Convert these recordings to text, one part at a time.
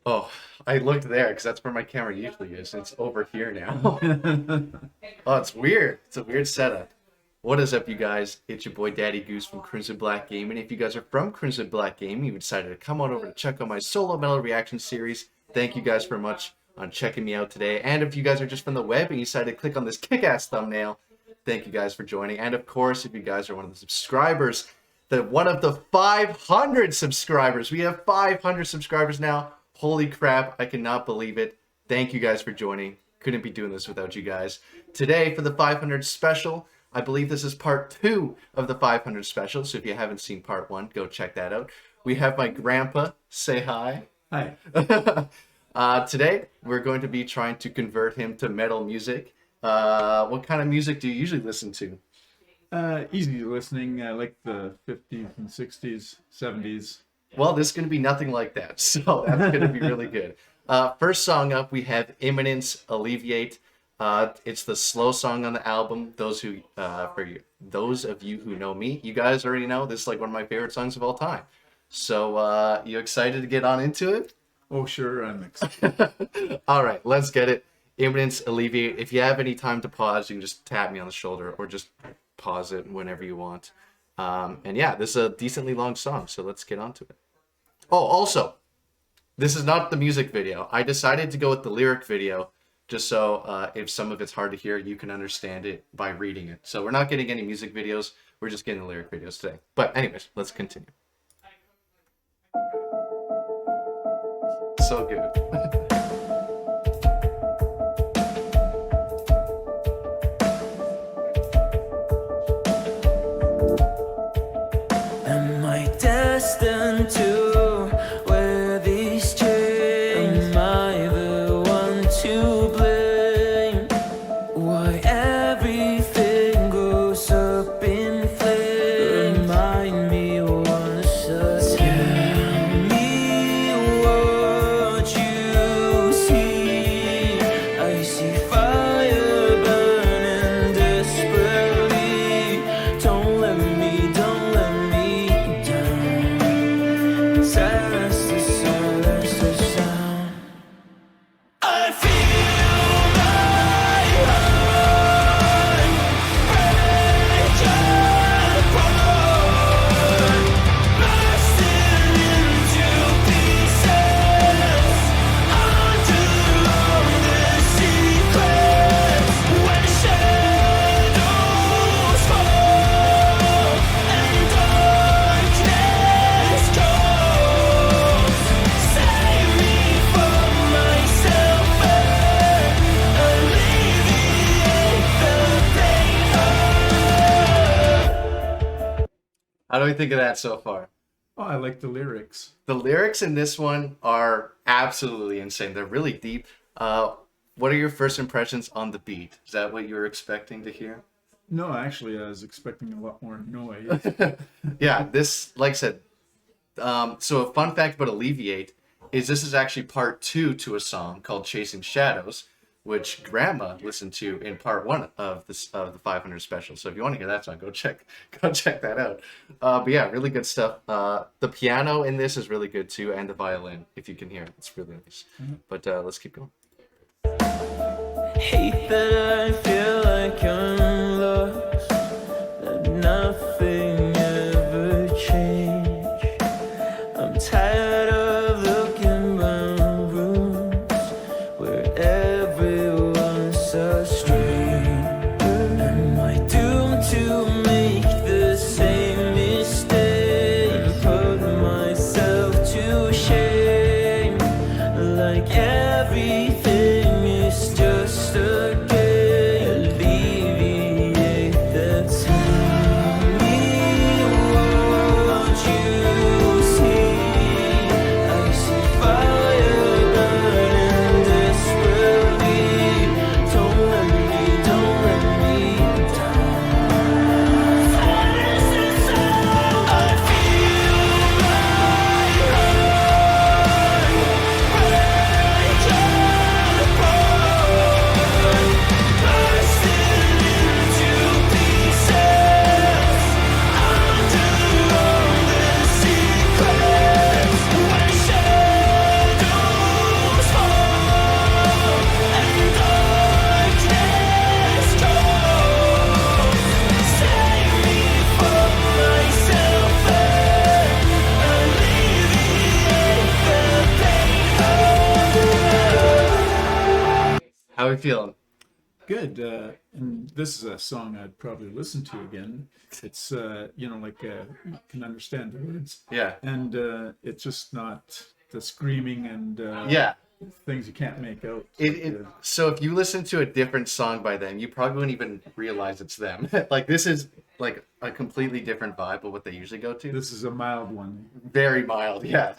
Oh, I looked there because that's where my camera usually is. It's over here now. Oh, it's weird. It's a weird setup. What is up, you guys? It's your boy Daddy Goose from Crimson Black Gaming. If you guys are from Crimson Black Gaming, you decided to come on over to check out my solo metal reaction series. Thank you guys very much on checking me out today. And if you guys are just from the web and you decided to click on this kick-ass thumbnail, thank you guys for joining. And of course, if you guys are one of the subscribers, one of the 500 subscribers. We have 500 subscribers now. Holy crap, I cannot believe it. Thank you guys for joining. Couldn't be doing this without you guys. Today, for the 500 special, I believe this is part 2 of the 500 special, so if you haven't seen part 1, go check that out. We have my grandpa. Say hi. Hi. Today, we're going to be trying to convert him to metal music. What kind of music do you usually listen to? Easy listening. I like the 50s and 60s, 70s. Well, this is going to be nothing like that, so that's going to be really good. First song up, we have Imminence, Alleviate. It's the slow song on the album. Those of you who know me, you guys already know this is like one of my favorite songs of all time. So, you excited to get on into it? Oh, sure, I'm excited. All right, let's get it. Imminence, Alleviate. If you have any time to pause, you can just tap me on the shoulder or just pause it whenever you want. And yeah, this is a decently long song, so let's get on to it. Oh, also, this is not the music video. I decided to go with the lyric video just so if some of it's hard to hear, you can understand it by reading it. So we're not getting any music videos. We're just getting the lyric videos today. But anyways, let's continue. So good. Am I destined to wear these chains? Am I the one to blame? Why everything goes up in flames? Remind me once again. Tell me what you see. I see fire burning desperately. Don't let me down. Silence the sound. I feel my heart break apart, bursting into pieces under all the secrets. When shadows fall and darkness comes, save me from myself and alleviate the pain. How do we think of that so far? Oh, I like the lyrics. The lyrics in this one are absolutely insane. They're really deep. What are your first impressions on the beat? Is that what you were expecting to hear? No, actually, I was expecting a lot more noise. Yeah, this, like I said, so a fun fact about Alleviate is this is actually part 2 to a song called Chasing Shadows, which Grandma listened to in part 1 of this of the 500 special. So if you want to hear that song, go check that out. But yeah, really good stuff. The piano in this is really good too, and the violin, if you can hear it, it's really nice. But let's keep going. Hate that I feel like I'm lost, that nothing ever changed. I'm tired of looking round rooms where everyone's a stranger. Am I doomed to make the same mistake? Put myself to shame, like everything is just a game. Alleviate the time. How are we feeling? Good. And this is a song I'd probably listen to again. It's, you can understand the words. Yeah. And it's just not the screaming and Yeah. things you can't make out. So if you listen to a different song by them, you probably wouldn't even realize it's them. Like this is like a completely different vibe of what they usually go to. This is a mild one. Very mild, yeah.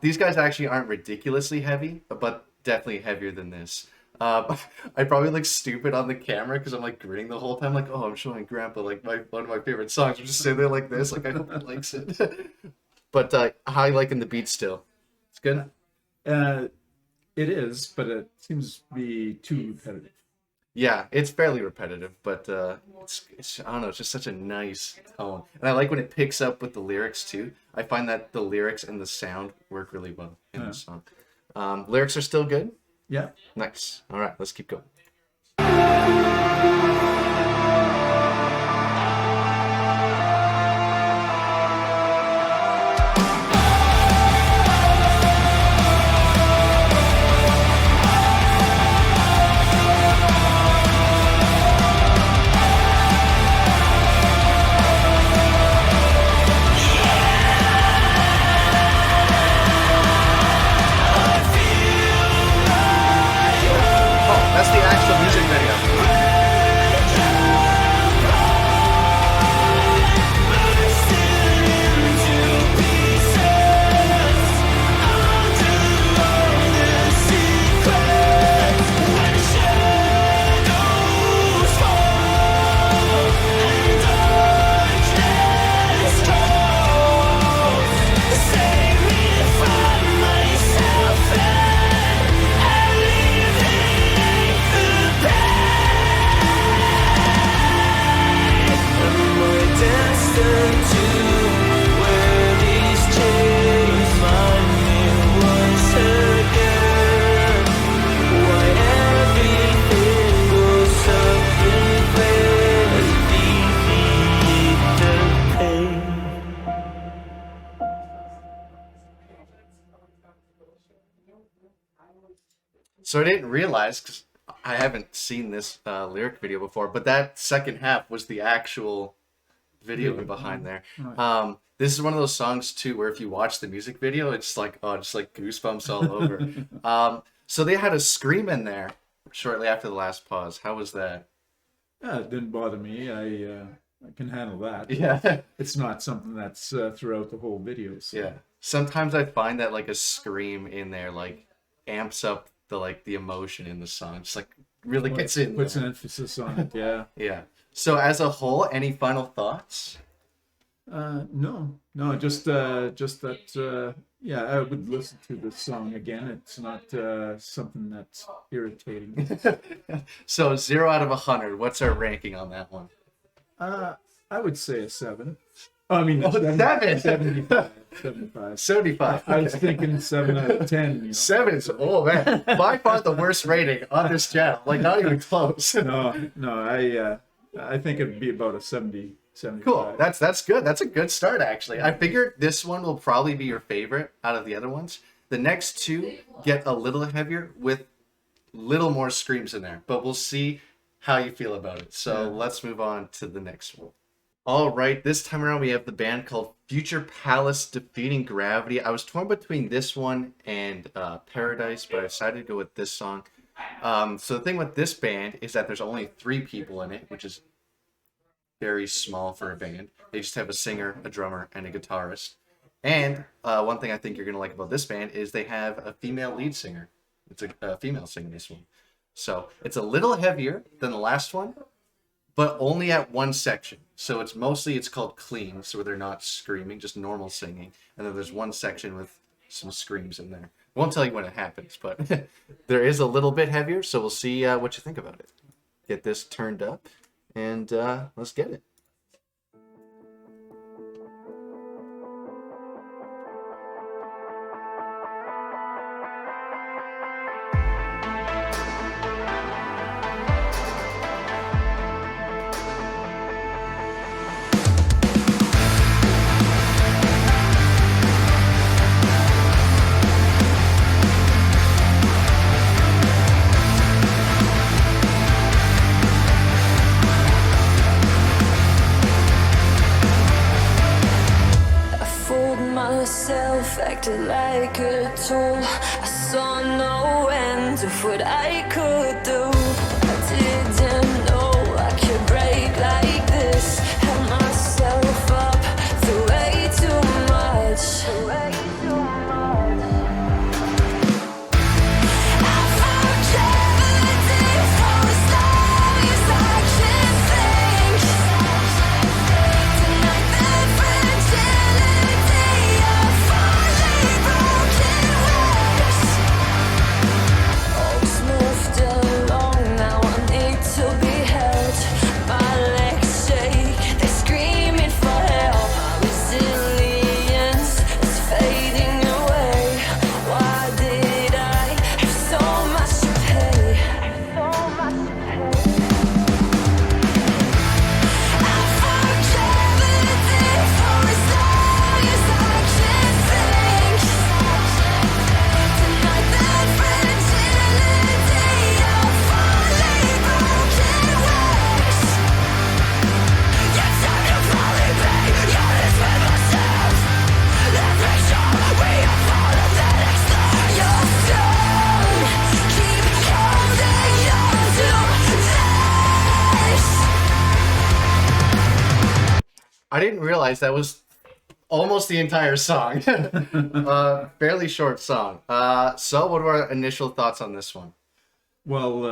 These guys actually aren't ridiculously heavy, but definitely heavier than this. I probably look stupid on the camera because I'm like grinning the whole time, like, oh, I'm showing Grandpa like one of my favorite songs. I'm just sitting there like this, like I hope he likes it. But how are you liking the beat still? It's good. It is, but it seems to be too repetitive. Yeah, it's fairly repetitive, but it's I don't know, it's just such a nice tone, and I like when it picks up with the lyrics too. I find that the lyrics and the sound work really well in the song. Lyrics are still good. Yeah. Nice. All right, let's keep going. That's the actual music video. So I didn't realize, because I haven't seen this lyric video before, but that second half was the actual video behind there. This is one of those songs too where if you watch the music video, it's like, oh, just like goosebumps all over. So they had a scream in there shortly after the last pause. How was that? It didn't bother me. I can handle that. Yeah. It's not something that's throughout the whole video. So. Yeah. Sometimes I find that like a scream in there like amps up the emotion in the song. Just like really gets in. Puts there. an emphasis on it. Yeah. Yeah. So as a whole, any final thoughts? No, just that. Yeah, I would listen to this song again. It's not something that's irritating. So 0 out of 100. What's our ranking on that one? I would say a 7. I mean, 7. 75. 75. 75. I was thinking 7 out of 10. You know. 7 is, oh man, by far the worst rating on this channel. Like not even close. No, I think it'd be about a 70, 75. Cool. That's good. That's a good start actually. I figured this one will probably be your favorite out of the other ones. The next two get a little heavier with little more screams in there, but we'll see how you feel about it. So let's move on to the next one. All right, this time around we have the band called Future Palace Defeating Gravity. I was torn between this one and Paradise, but I decided to go with this song. So the thing with this band is that there's only 3 people in it, which is very small for a band. They just have a singer, a drummer, and a guitarist. And one thing I think you're going to like about this band is they have a female lead singer. It's a female singing this one. So it's a little heavier than the last one, but only at one section. So it's called clean, so they're not screaming, just normal singing. And then there's one section with some screams in there. I won't tell you when it happens, but there is a little bit heavier, so we'll see what you think about it. Get this turned up, and let's get it. acted like a tool. I saw no end of what I could do. I didn't know I could break like this. Held myself up through way too much. I forget it for as long as I can think. Tonight the fragility of finally broken wings. Always moved along, now I need to be held. My legs shake, they're screaming for help. My resilience is fading away. Why did I have so much to pay? I forget it for as long as I can think. Tonight the fragility of finally broken wings. Yes, I'm your falling pain, honest with myself. Let's make sure we are part of the next life. Your stone, keep holding on to this. I didn't realize that was almost the entire song. Fairly short song. So what were our initial thoughts on this one? Well,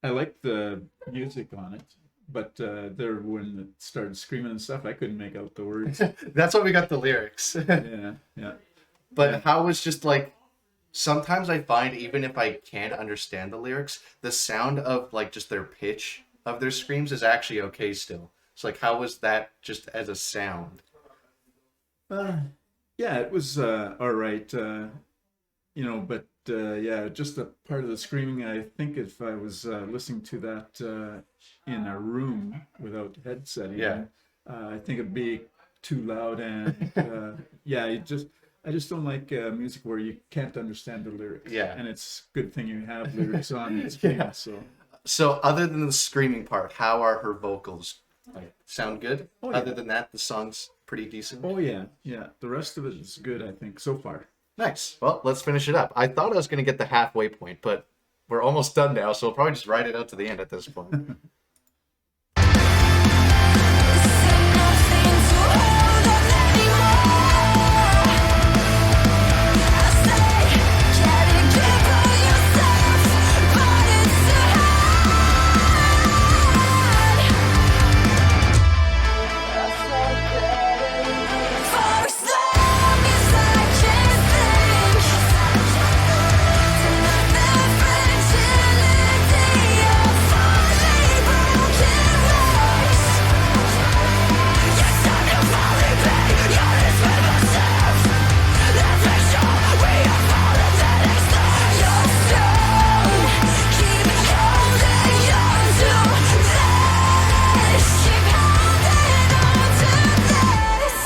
I liked the music on it, but there when it started screaming and stuff, I couldn't make out the words. That's why we got the lyrics. Yeah. But how was just like, sometimes I find even if I can't understand the lyrics, the sound of like just their pitch of their screams is actually okay still. So like, how was that just as a sound? Yeah, it was all right. But yeah, just a part of the screaming. I think if I was listening to that in a room without headset, Yeah. I think it'd be too loud and yeah, I just don't like music where you can't understand the lyrics. Yeah. And it's a good thing you have lyrics on the screen. Yeah. So So other than the screaming part, how are her vocals? Like, sound good? Oh, yeah. Other than that, the song's pretty decent. oh yeah, the rest of it is good, I think, so far. Nice. Well, let's finish it up. I thought I was going to get the halfway point, but we're almost done now, so we'll probably just ride it out to the end at this point. Nothing to hold on anymore. I say, can't keep on yourself, but it's too hard. I forget it for as long as I can think. Tonight the fragility of finally broken wings. Yes, I'm your falling pain, honest with myself. Let's make sure we are part of the next life. Your stone, keep holding on to this. Keep holding on to this.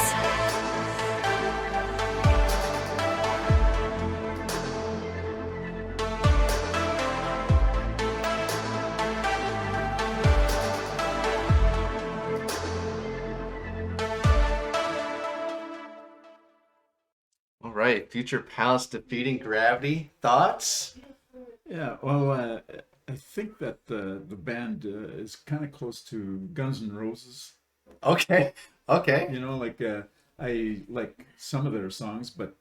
All right, Future Palace defeating Gravity. Thoughts? Yeah, well, I think that the band is kind of close to Guns N' Roses. Okay. Okay. You know, like I like some of their songs, but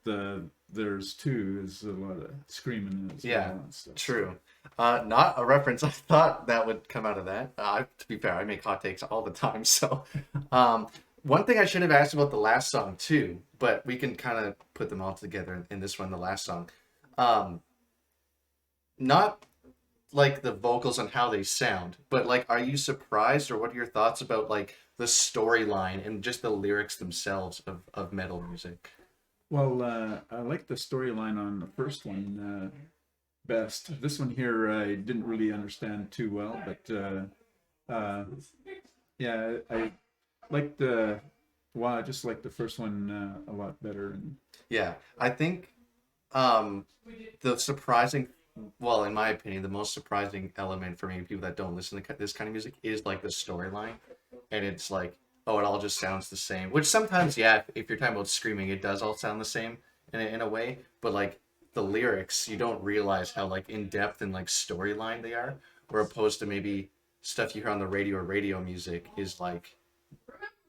there's two is a lot of screaming as Yeah, well and stuff. true. Not a reference. I thought that would come out of that. To be fair, I make hot takes all the time. So, one thing I should have asked about the last song too, but we can kind of put them all together in this one, the last song. Not like the vocals and how they sound, but like, are you surprised, or what are your thoughts about like the storyline and just the lyrics themselves of metal music? Well, I like the storyline on the first one best. This one here I didn't really understand too well, but yeah, I liked I just liked the first one a lot better. And Yeah, I think the surprising, well, in my opinion, the most surprising element for maybe people that don't listen to this kind of music is like the storyline. And it's like, oh, it all just sounds the same. Which sometimes, yeah, if you're talking about screaming, it does all sound the same in a way. But like the lyrics, you don't realize how like in depth and like storyline they are, or opposed to maybe stuff you hear on the radio or radio music is like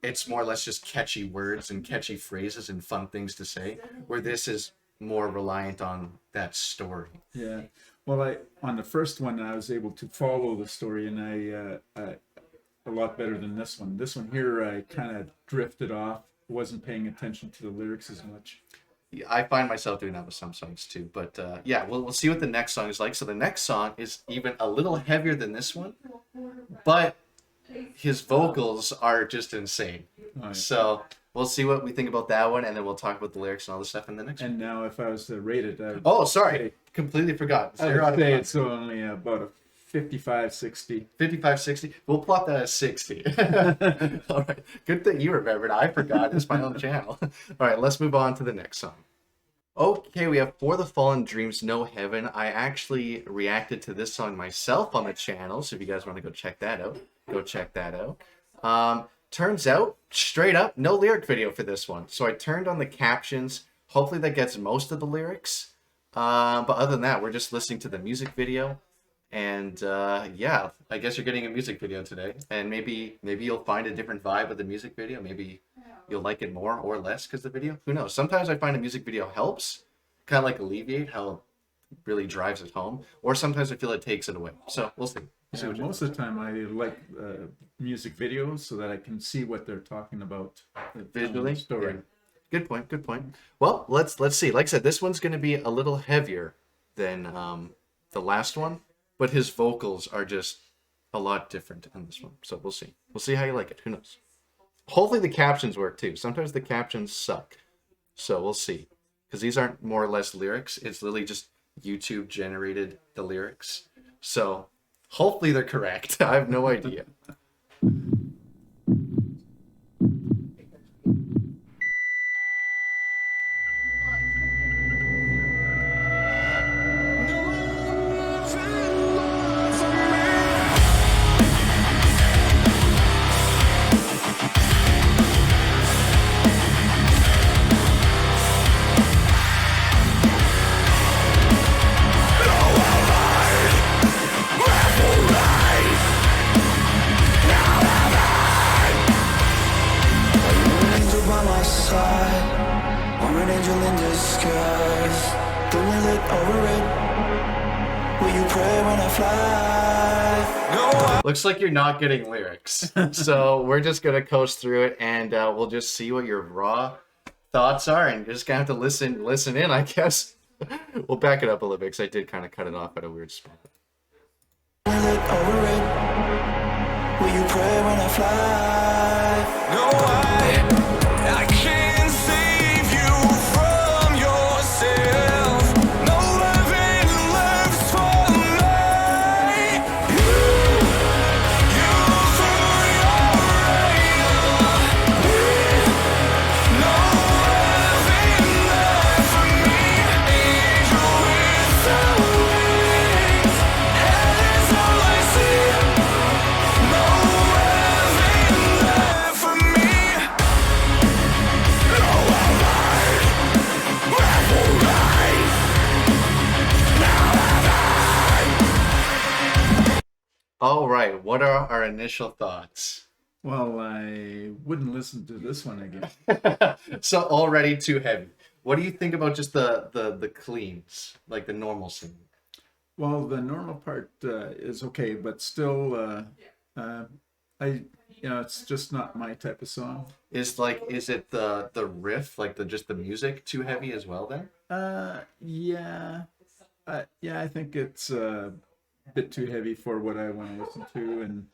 it's more or less just catchy words and catchy phrases and fun things to say. Where this is more reliant on that story. Yeah. Well, on the first one, I was able to follow the story, and I a lot better than this one. This one here, I kind of drifted off, wasn't paying attention to the lyrics as much. Yeah, I find myself doing that with some songs too. But yeah, we'll see what the next song is like. So the next song is even a little heavier than this one, but his vocals are just insane. Oh, yeah. So we'll see what we think about that one, and then we'll talk about the lyrics and all the stuff in the next one. And now, if I was to rate it, Oh, sorry. Completely forgot. I Zero out would of say 5. it's only about a 55, 60. 55, 60. We'll plot that as 60. All right. Good thing you remembered. I forgot. It's my own channel. All right. Let's move on to the next song. Okay, we have For the Fallen Dreams, No Heaven. I actually reacted to this song myself on the channel, so if you guys want to go check that out, go check that out. Turns out, straight up, no lyric video for this one. So I turned on the captions. Hopefully that gets most of the lyrics. But other than that, we're just listening to the music video. And yeah, I guess you're getting a music video today. And maybe you'll find a different vibe of the music video. Maybe you'll like it more or less because the video. Who knows? Sometimes I find a music video helps. Kind of like Alleviate, how it really drives it home. Or sometimes I feel it takes it away. So we'll see. Yeah, most of the time, I like music videos so that I can see what they're talking about Visually. Story. Yeah. Good point. Good point. Well, let's see. Like I said, this one's going to be a little heavier than the last one, but his vocals are just a lot different in this one. So we'll see. We'll see how you like it. Who knows? Hopefully the captions work too. Sometimes the captions suck. So we'll see. Because these aren't more or less lyrics. It's literally just YouTube generated the lyrics. So hopefully they're correct. I have no idea. Looks like you're not getting lyrics. So we're just going to coast through it, and we'll just see what your raw thoughts are, and you're just going to have to listen in, I guess. We'll back it up a little bit, because I did kind of cut it off at a weird spot. Will you pray when I fly? No, I can't save you from yourself. No heaven left for me. You threw your no heaven left for me. Angel with the wings, heaven's all I see. No heaven left for me. No heaven left for me. All right, what are our initial thoughts? Well, I wouldn't listen to this one again. So already too heavy. What do you think about just the cleans, like the normal singing? Well, the normal part is okay, but still, it's just not my type of song. Is it the riff, like just the music too heavy as well then? Yeah, I think it's a bit too heavy for what I want to listen to, and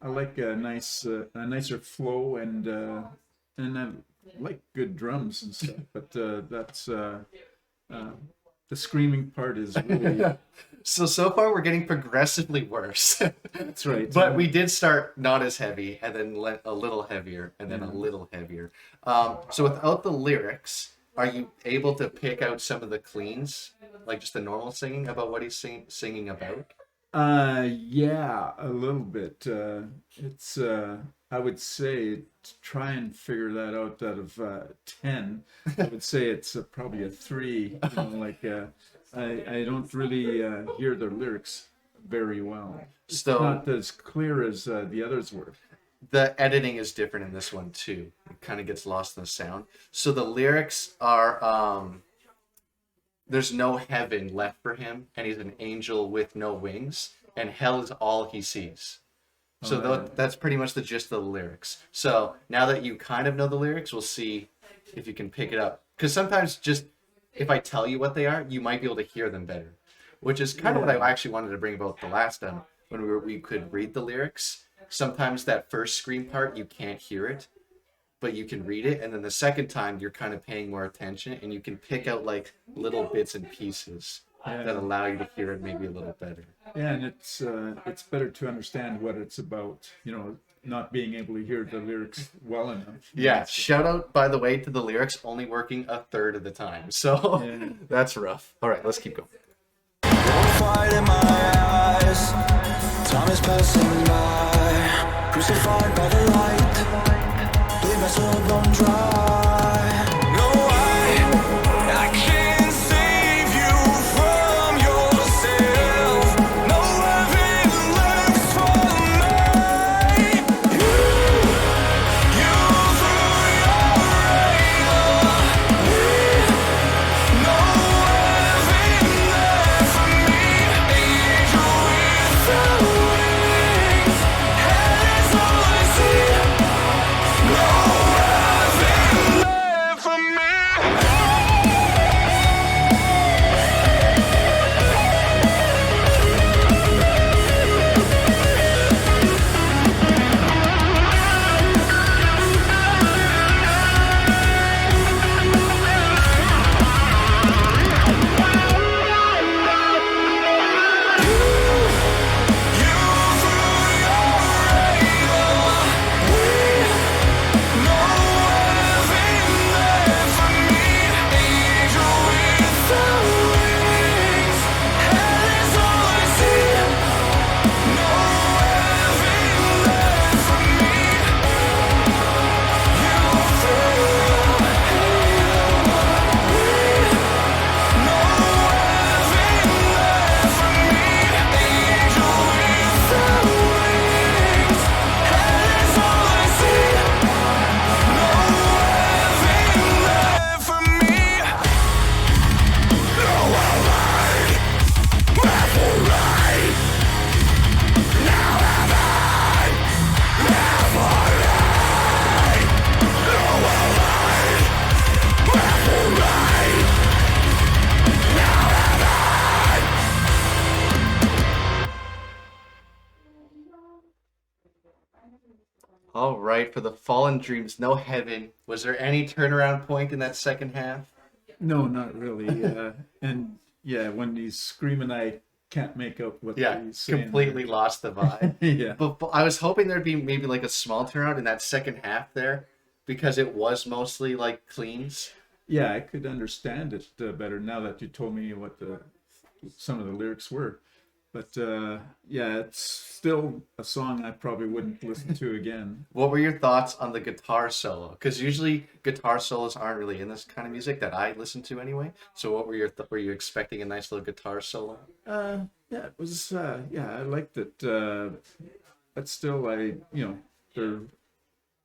I like a nicer flow, and I like good drums and stuff. But that's the screaming part is really. So far we're getting progressively worse. That's right. But we did start not as heavy, and then a little heavier, and then a little heavier. So without the lyrics, are you able to pick out some of the cleans, like just the normal singing about what he's singing about? Yeah, a little bit. It's I would say to try and figure that out of 10, I would say it's probably a 3. I don't really hear the lyrics very well. It's So not as clear as the others were. the editing is different in this one too. It kind of gets lost in the sound. So the lyrics are there's no heaven left for him, and he's an angel with no wings, and hell is all he sees. So that's pretty much the gist of the lyrics. So now that you kind of know the lyrics, we'll see if you can pick it up. Because sometimes just if I tell you what they are, you might be able to hear them better. Which is kind of what I actually wanted to bring about the last time when we could read the lyrics. Sometimes that first scream part you can't hear it, but you can read it, and then the second time you're kind of paying more attention, and you can pick out like little bits and pieces that allow you to hear it maybe a little better. Yeah, and it's better to understand what it's about. Not being able to hear the lyrics well enough. Yeah, shout out, by the way, to the lyrics only working a third of the time. So that's rough. All right, let's keep going. Fight in my eyes, time is passing by, crucified by the light, leave my soul bone dry. No, I can't save you from yourself. No heaven left for me. You threw your no heaven left for me. Angel without wings, hell is all I see. No heaven left for me. All right, for the Fallen Dreams, no heaven. Was there any turnaround point in that second half? No, not really. And yeah, when he's screaming, I can't make out what Yeah, he's saying. completely lost the vibe. Yeah. But I was hoping there'd be maybe like a small turnaround in that second half there, because it was mostly like cleans. Yeah, I could understand it better now that you told me what some of the lyrics were. But yeah, it's still a song I probably wouldn't listen to again. What were your thoughts on the guitar solo? Because usually guitar solos aren't really in this kind of music that I listen to anyway. So what were your were you expecting a nice little guitar solo? Yeah, it was. Yeah, I liked it. But still, I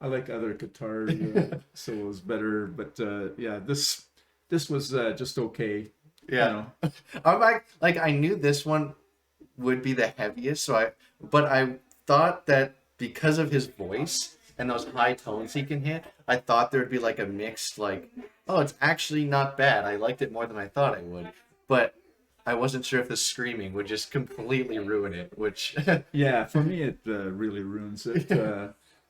like other guitar solos better. But yeah, this was just okay. Yeah. You know. I'm like I knew this one would be the heaviest, but I thought that because of his voice and those high tones he can hit, I thought there would be like a mixed like, oh, it's actually not bad. I liked it more than I thought I would. But I wasn't sure if the screaming would just completely ruin it, which Yeah, for me it really ruins it.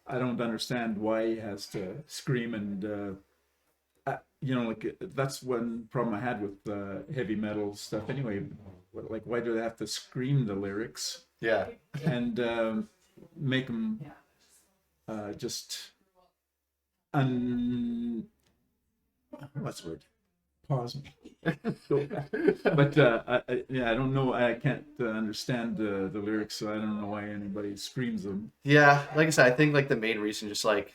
I don't understand why he has to scream and like that's one problem I had with heavy metal stuff. Anyway, like why do they have to scream the lyrics yeah. and make them just what's the word? pause me. But yeah, I don't know. I can't understand the lyrics, so I don't know why anybody screams them. Yeah, like I said, I think like the main reason just like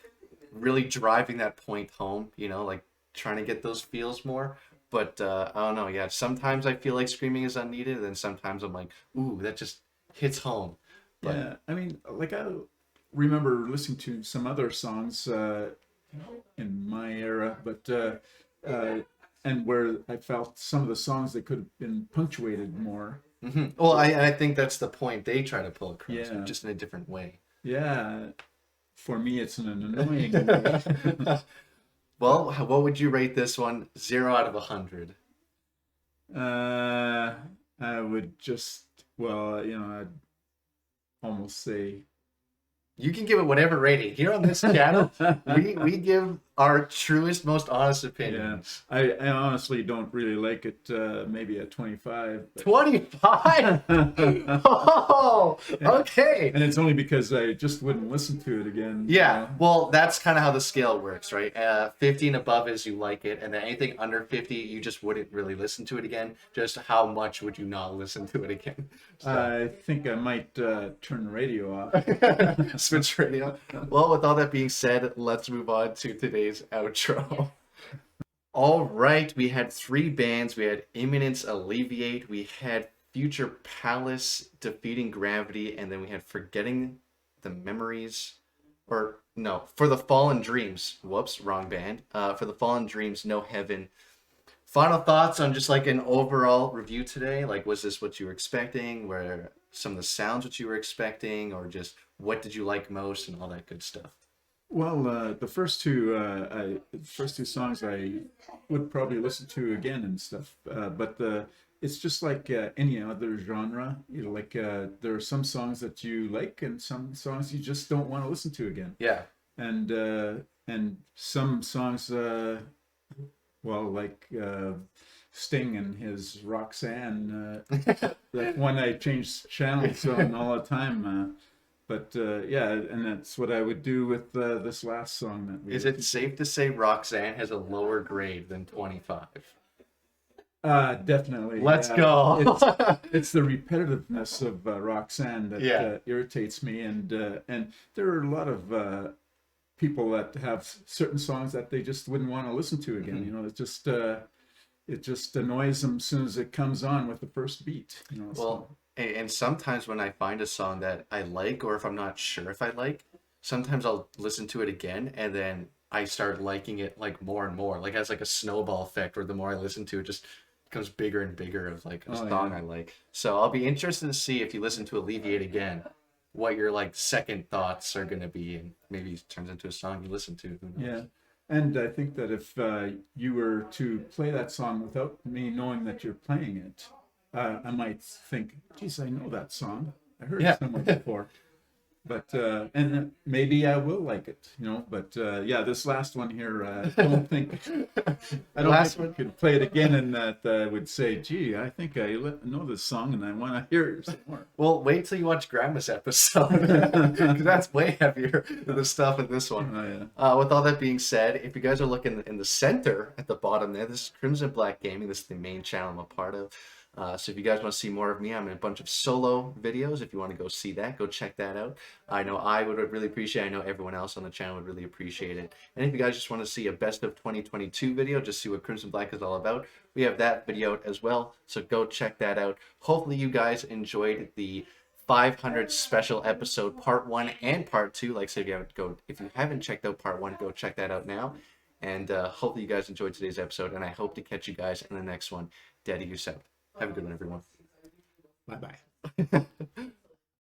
really driving that point home, like trying to get those feels more. But I don't know, yeah, sometimes I feel like screaming is unneeded, and then sometimes I'm like, ooh, that just hits home. But Yeah, I mean, like I remember listening to some other songs in my era, but and where I felt some of the songs that could have been punctuated more. well, I think that's the point they try to pull across, Yeah. just in a different way. Yeah, for me, it's an annoying way. Well, what would you rate this one? 0 out of 100. I would just, well, I'd almost say, You can give it whatever rating. Here on this channel, we give our truest, most honest yeah, opinions. I honestly don't really like it. Maybe a 25. But... 25? Oh, okay. And it's only because I just wouldn't listen to it again. Yeah, well, that's kind of how the scale works, right? 50 and above is you like it, and then anything under 50, you just wouldn't really listen to it again. Just how much would you not listen to it again? So. I think I might turn the radio off. Switch radio. Well, with all that being said, let's move on to today's outro. All right, we had 3 bands. We had Imminence, Alleviate. We had Future Palace, Defeating Gravity, and then we had Forgetting the Memories. Or, no, For the Fallen Dreams. Whoops, wrong band. For the Fallen Dreams, No Heaven. Final thoughts on just like an overall review today? Like, was this what you were expecting? Were some of the sounds what you were expecting? Or just what did you like most and all that good stuff? Well, the first two songs I would probably listen to again and stuff. But it's just like any other genre. Like there are some songs that you like and some songs you just don't want to listen to again. Yeah. And some songs, well, like Sting and his Roxanne, like one I change channels on all the time. But yeah, and that's what I would do with this last song that we. Is it safe to say Roxanne has a lower grade than 25? Definitely. Let's go. It's the repetitiveness of Roxanne that irritates me, and there are a lot of people that have certain songs that they just wouldn't want to listen to again. Mm-hmm. It just annoys them as soon as it comes on with the first beat. Well, and sometimes when I find a song that I like, or if I'm not sure if I like, sometimes I'll listen to it again, and then I start liking it like more and more. Like it has like a snowball effect, where the more I listen to it, just becomes bigger and bigger of like a song I like. So I'll be interested to see if you listen to Alleviate again, what your like second thoughts are gonna be, and maybe it turns into a song you listen to. Who knows? Yeah. And I think that if you were to play that song without me knowing that you're playing it, I might think, geez, I know that song. I heard it somewhere before. But, and maybe I will like it, but yeah, this last one here, I don't think I could play it again and that I would say, gee, I think I know this song and I want to hear it some more. Well, wait till you watch Grandma's episode, because that's way heavier than the stuff in this one. Oh, yeah. With all that being said, if you guys are looking in the center at the bottom there, this is Crimson Black Gaming. This is the main channel I'm a part of. So if you guys want to see more of me, I'm in a bunch of solo videos. If you want to go see that, go check that out. I know I would really appreciate it. I know everyone else on the channel would really appreciate it. And if you guys just want to see a best of 2022 video, just see what Crimson Black is all about, we have that video as well. So go check that out. Hopefully you guys enjoyed the 500 special episode part 1 and part 2. Like I said, if you haven't checked out part 1, go check that out now. And hopefully you guys enjoyed today's episode, and I hope to catch you guys in the next one. Daddy, you're out. Have a good one, everyone. Bye-bye.